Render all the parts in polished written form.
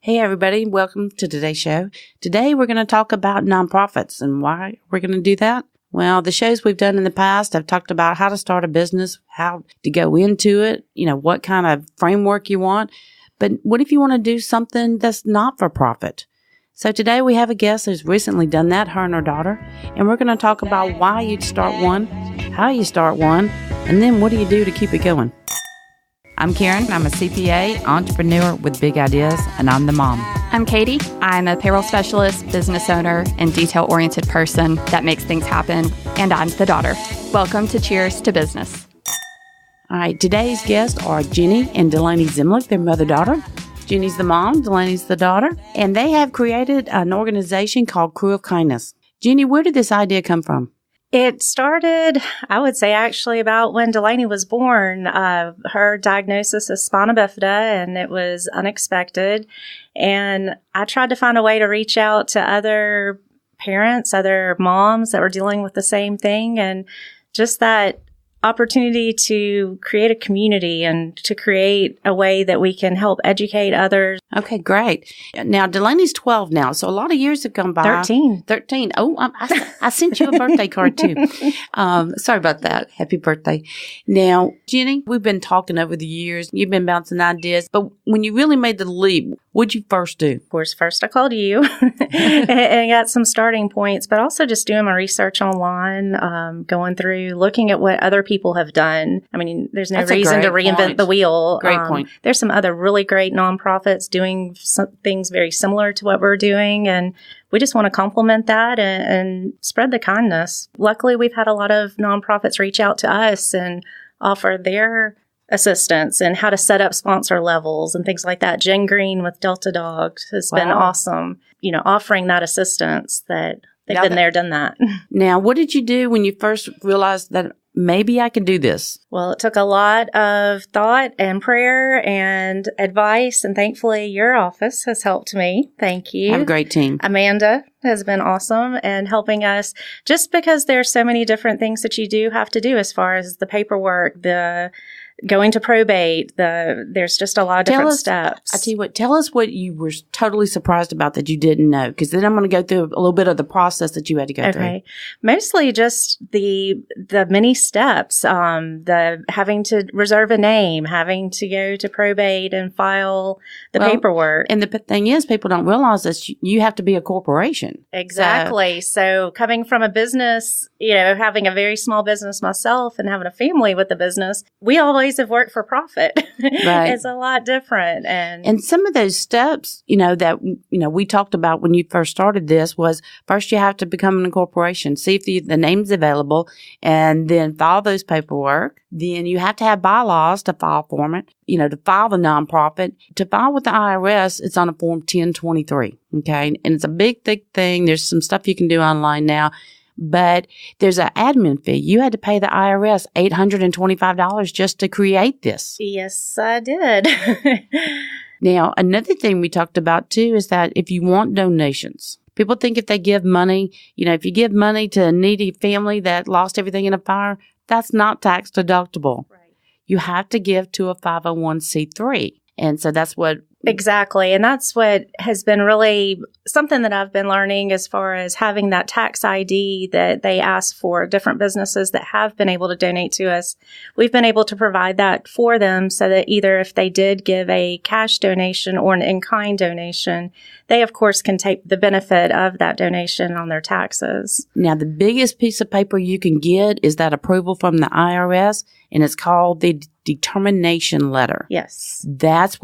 Hey, everybody. Welcome to today's show. Today, we're going to talk about nonprofits and why we're going to do that. Well, the shows we've done in the past have talked about how to start a business, how to go into it, what kind of framework you want. But what if you want to do something that's not for profit? So today we have a guest who's recently done that, her and her daughter, and we're going to talk about why you'd start one, how you start one, and then what do you do to keep it going? I'm Karen. I'm a CPA, entrepreneur with big ideas, and I'm the mom. I'm Cadie. I'm a payroll specialist, business owner, and detail-oriented person that makes things happen, and I'm the daughter. Welcome to Cheers to Business. All right, today's guests are Jenni and Delaney Zimlich, their mother-daughter. Jenni's the mom, Delaney's the daughter, and they have created an organization called Krewe of Kindness. Jenni, where did this idea come from? It started, I would say, actually about when Delaney was born. Her diagnosis is spina bifida, and it was unexpected. And I tried to find a way to reach out to other parents, other moms that were dealing with the same thing, and just that opportunity to create a community and to create a way that we can help educate others. Okay, great. Now, Delaney's 12 now, so a lot of years have gone by. 13. 13. Oh, I sent you a birthday card, too. Sorry about that. Happy birthday. Now, Jenni, we've been talking over the years. You've been bouncing ideas, but when you really made the leap, what'd you first do? Of course, first I called you and got some starting points, but also just doing my research online, going through, looking at what other people have done. I mean, there's no reason to reinvent the wheel. Great point. There's some other really great nonprofits doing some things very similar to what we're doing, and we just want to complement that and spread the kindness. Luckily, we've had a lot of nonprofits reach out to us and offer their assistance and how to set up sponsor levels and things like that. Jen Green with Delta Dogs has been awesome, offering that assistance that they've been there, done that. Now, what did you do when you first realized that maybe I can do this? Well, it took a lot of thought and prayer and advice, and thankfully your office has helped me. Thank you. I have a great team. Amanda has been awesome and helping us, just because there's so many different things that you do have to do as far as the paperwork, the going to probate, there's just a lot of different steps. I tell you what, tell us what you were totally surprised about that you didn't know, because then I'm going to go through a little bit of the process that you had to go through. Okay. Mostly just the many steps, the having to reserve a name, having to go to probate and file the paperwork. And the thing is, people don't realize that you have to be a corporation. Exactly. So coming from a business, having a very small business myself and having a family with the business, we always have worked for profit. Right. It's a lot different. And some of those steps, that, we talked about when you first started this was first you have to become an corporation, see if the name's available, and then file those paperwork. Then you have to have bylaws to file for it, to file the nonprofit. To file with the IRS, it's on a Form 1023. Okay. And it's a big, thick thing. There's some stuff you can do online now. But there's an admin fee. You had to pay the IRS $825 just to create this. Yes, I did. Now, another thing we talked about, too, is that if you want donations, people think if they give money, if you give money to a needy family that lost everything in a fire, that's not tax deductible. Right. You have to give to a 501c3. And so that's what... Exactly. And that's what has been really something that I've been learning as far as having that tax ID that they ask for different businesses that have been able to donate to us. We've been able to provide that for them so that either if they did give a cash donation or an in-kind donation, they, of course, can take the benefit of that donation on their taxes. Now, the biggest piece of paper you can get is that approval from the IRS, and it's called the determination letter. Yes. That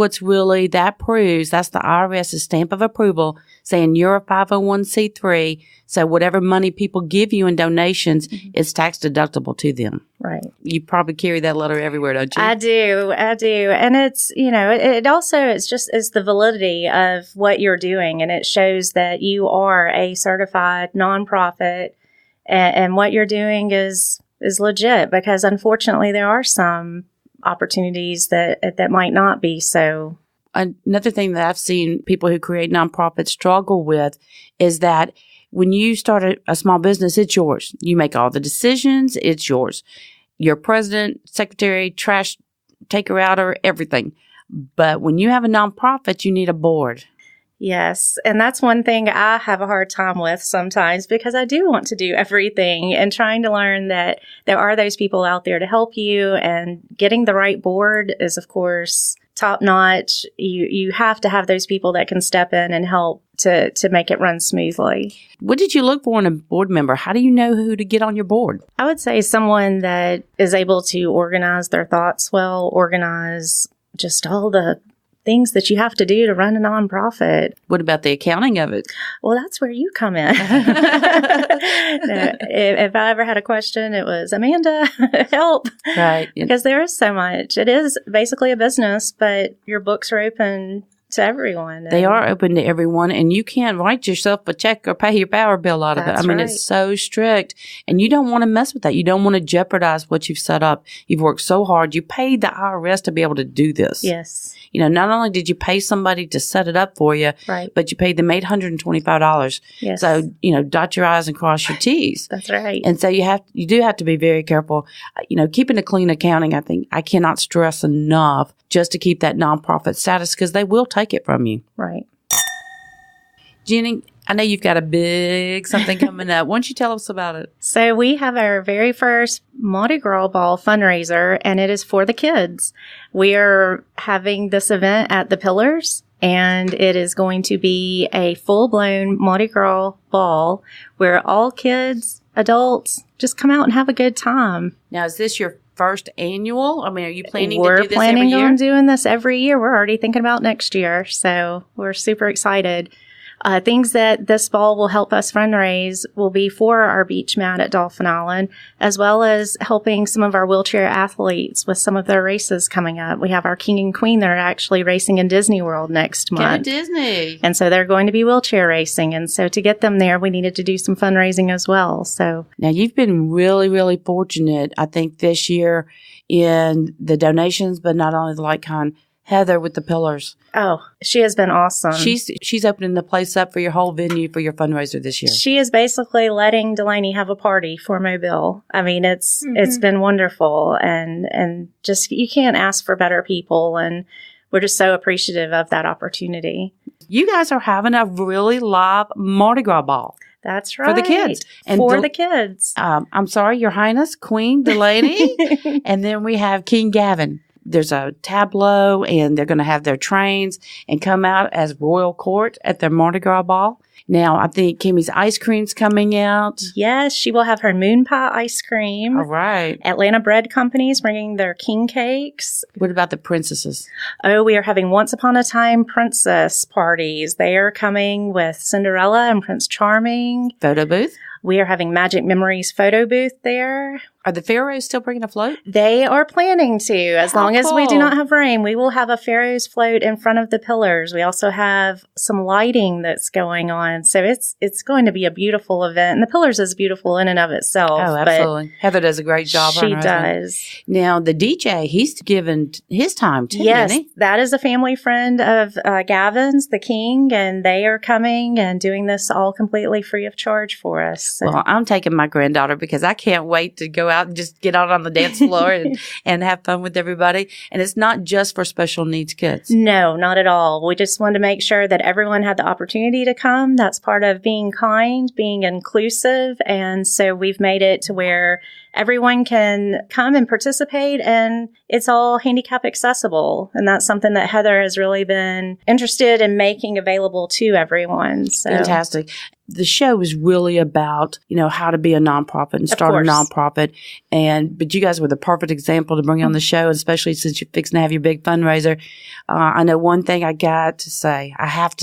proves, that's the IRS's stamp of approval saying you're a 501c3. So whatever money people give you in donations is tax deductible to them. Right. You probably carry that letter everywhere, don't you? I do. And it's, it also is the validity of what you're doing. And it shows that you are a certified nonprofit and what you're doing is legit, because unfortunately there are some opportunities that might not be so. Another thing that I've seen people who create nonprofits struggle with is that when you start a small business, it's yours. You make all the decisions. It's yours. You're president, secretary, trash taker outer, everything. But when you have a nonprofit, you need a board. Yes. And that's one thing I have a hard time with sometimes because I do want to do everything and trying to learn that there are those people out there to help you, and getting the right board is, of course, top notch. You have to have those people that can step in and help to make it run smoothly. What did you look for in a board member? How do you know who to get on your board? I would say someone that is able to organize their thoughts well, organize just all the things that you have to do to run a nonprofit. What about the accounting of it? Well, that's where you come in. If I ever had a question, it was, Amanda, help. Right. Because there is so much. It is basically a business, but your books are open to everyone. They are open to everyone, and you can't write yourself a check or pay your power bill out of it. I mean, It's so strict, and you don't want to mess with that. You don't want to jeopardize what you've set up. You've worked so hard. You paid the IRS to be able to do this. Yes. Not only did you pay somebody to set it up for you, right, but you paid them $825. Yes. So, dot your I's and cross your T's. That's right. And so you do have to be very careful. Keeping a clean accounting, I think I cannot stress enough, just to keep that nonprofit status, because they will take it from you. Right. Jenni, I know you've got a big something coming up. Why don't you tell us about it? So we have our very first Mardi Gras ball fundraiser, and it is for the kids. We are having this event at the Pillars, and it is going to be a full-blown Mardi Gras ball where all kids, adults, just come out and have a good time. Now, is this your first annual? I mean, are you planning to do this every year? We're planning on doing this every year. We're already thinking about next year, so we're super excited. Things that this ball will help us fundraise will be for our beach mat at Dolphin Island, as well as helping some of our wheelchair athletes with some of their races coming up. We have our King and Queen that are actually racing in Disney World next month. Go to Disney. And so they're going to be wheelchair racing. And so to get them there, we needed to do some fundraising as well. So now you've been really, really fortunate, I think, this year in the donations, but not only the like kind. Heather with the Pillars. Oh, she has been awesome. She's opening the place up for your whole venue for your fundraiser this year. She is basically letting Delaney have a party for Mobile. I mean, it's been wonderful, and just you can't ask for better people, and we're just so appreciative of that opportunity. You guys are having a really live Mardi Gras ball. That's right. For the kids. And for the kids. I'm sorry, Your Highness, Queen Delaney, and then we have King Gavin. There's a tableau, and they're going to have their trains and come out as royal court at their Mardi Gras ball. Now, I think Kimmy's ice cream's coming out. Yes, she will have her moon pie ice cream. All right. Atlanta Bread Company's bringing their king cakes. What about the princesses? Oh, we are having Once Upon a Time princess parties. They are coming with Cinderella and Prince Charming. Photo booth? We are having Magic Memories photo booth there. Are the Pharaohs still bringing a float? They are planning to. As long as we do not have rain, we will have a Pharaohs float in front of the Pillars. We also have some lighting that's going on. So it's going to be a beautiful event. And the Pillars is beautiful in and of itself. Oh, absolutely. Heather does a great job. She does. Now, the DJ, he's given his time too, yes, isn't he? That is a family friend of Gavin's, the King, and they are coming and doing this all completely free of charge for us. So. Well, I'm taking my granddaughter because I can't wait to go out and just get out on the dance floor and have fun with everybody. And it's not just for special needs kids. No, not at all. We just wanted to make sure that everyone had the opportunity to come. That's part of being kind, being inclusive. And so we've made it to where everyone can come and participate, and it's all handicap accessible. And that's something that Heather has really been interested in making available to everyone. So. Fantastic. The show is really about, how to be a nonprofit and start a nonprofit. But you guys were the perfect example to bring on the show, especially since you're fixing to have your big fundraiser. I know one thing I have to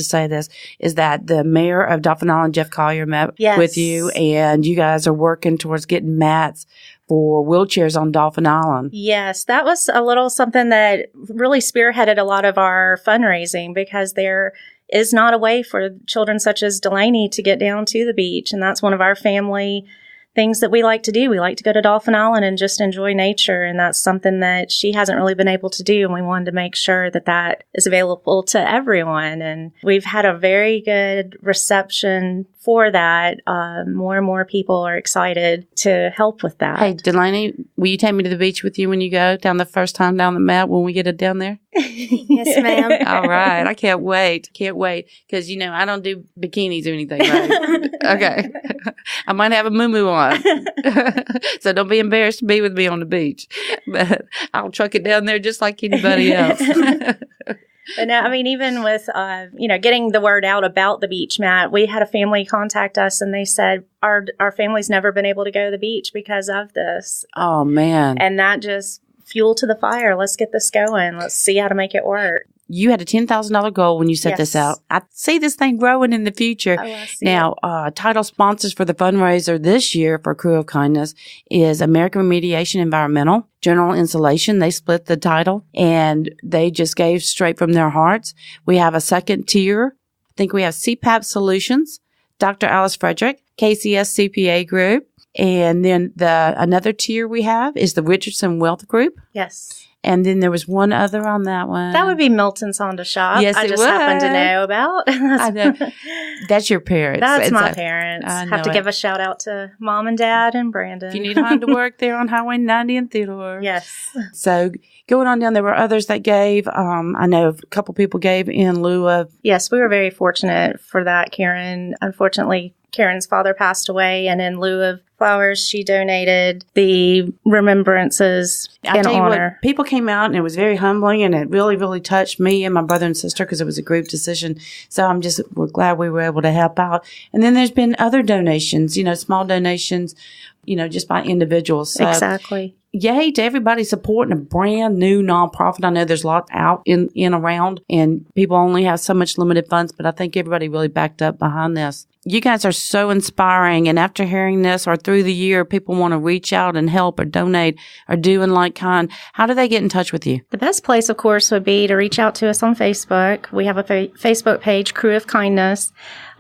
say this, is that the mayor of Dolphin Island, Jeff Collier, met with you, and you guys are working towards getting mats for wheelchairs on Dolphin Island. Yes, that was a little something that really spearheaded a lot of our fundraising, because there is not a way for children such as Delaney to get down to the beach. And that's one of our family things that we like to do. We like to go to Dolphin Island and just enjoy nature. And that's something that she hasn't really been able to do. And we wanted to make sure that that is available to everyone. And we've had a very good reception for that. More and more people are excited to help with that. Hey, Delaney, will you take me to the beach with you when you go down the first time down the mat when we get it down there? Yes, ma'am. All right. I can't wait. Can't wait. Because, I don't do bikinis or anything, right? Okay. I might have a muumuu on. So don't be embarrassed to be with me on the beach. But I'll truck it down there just like anybody else. But no, even with, getting the word out about the beach mat, we had a family contact us and they said, our family's never been able to go to the beach because of this. Oh, man. And that just fuel to the fire. Let's get this going. Let's see how to make it work. You had a $10,000 goal when you set this out. I see this thing growing in the future. Oh, I see now, title sponsors for the fundraiser this year for Krewe of Kindness is American Remediation Environmental, General Insulation. They split the title and they just gave straight from their hearts. We have a second tier. I think we have CPAP Solutions, Dr. Alice Frederick, KCS CPA Group. And then another tier we have is the Richardson Wealth Group. Yes. And then there was one other on that one. That would be Milton's Honda Shop. Yes, I just happened to know about. I know. That's your parents. That's my parents. I have to give a shout out to Mom and Dad and Brandon. If you need Honda work, they're on Highway 90 in Theodore. Yes. So going on down, there were others that gave. I know a couple people gave in lieu of. Yes, we were very fortunate for that, Karen. Unfortunately, Karen's father passed away, and in lieu of flowers, she donated the remembrances in honor. People came out, and it was very humbling, and it really, really touched me and my brother and sister because it was a group decision. So we're glad we were able to help out. And then there's been other donations, small donations, just by individuals. So, exactly. Yay to everybody supporting a brand new nonprofit. I know there's a lot out in around, and people only have so much limited funds, but I think everybody really backed up behind this. You guys are so inspiring, and after hearing this or through the year, people want to reach out and help or donate or do in like kind. How do they get in touch with you? The best place, of course, would be to reach out to us on Facebook. We have a Facebook page, Krewe of Kindness.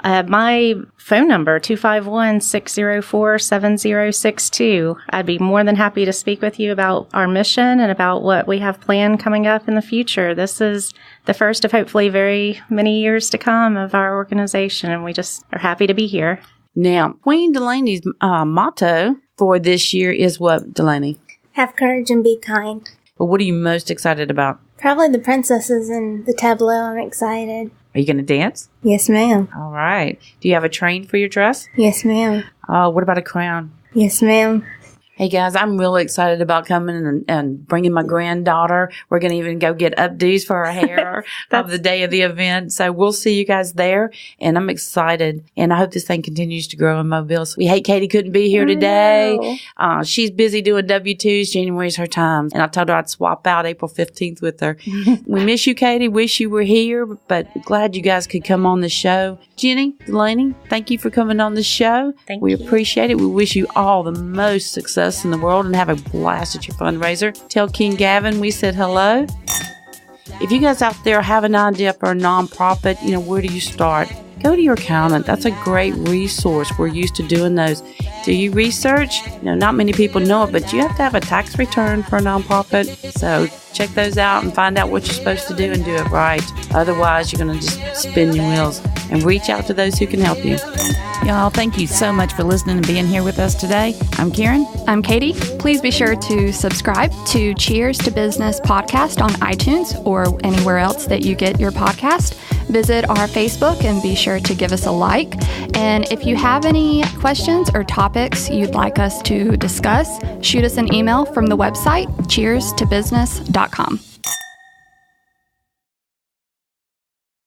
My phone number, 251-604-7062. I'd be more than happy to speak with you about our mission and about what we have planned coming up in the future. This is the first of hopefully very many years to come of our organization, and we just are happy to be here. Now, Queen Delaney's motto for this year is what, Delaney? Have courage and be kind. But what are you most excited about? Probably the princesses and the tableau. I'm excited. Are you going to dance? Yes, ma'am. All right. Do you have a train for your dress? Yes, ma'am. What about a crown? Yes, ma'am. Hey, guys, I'm really excited about coming and bringing my granddaughter. We're going to even go get updos for her hair of the day of the event. So we'll see you guys there. And I'm excited. And I hope this thing continues to grow in Mobile. We hate Cadie couldn't be here today. She's busy doing W-2s. January's her time. And I told her I'd swap out April 15th with her. We miss you, Cadie. Wish you were here, but glad you guys could come on the show. Jenni, Delaney, thank you for coming on the show. We appreciate it. We wish you all the most success in the world and have a blast at your fundraiser. Tell King Gavin we said hello. If you guys out there have an idea for a nonprofit, where do you start? Go to your accountant. That's a great resource. We're used to doing those. Do you research? Not many people know it, but you have to have a tax return for a nonprofit. So check those out and find out what you're supposed to do and do it right. Otherwise, you're going to just spin your wheels. And reach out to those who can help you. Y'all, thank you so much for listening and being here with us today. I'm Karen. I'm Cadie. Please be sure to subscribe to Cheers to Business podcast on iTunes or anywhere else that you get your podcast. Visit our Facebook and be sure to give us a like. And if you have any questions or topics you'd like us to discuss, shoot us an email from the website cheerstobusiness.com.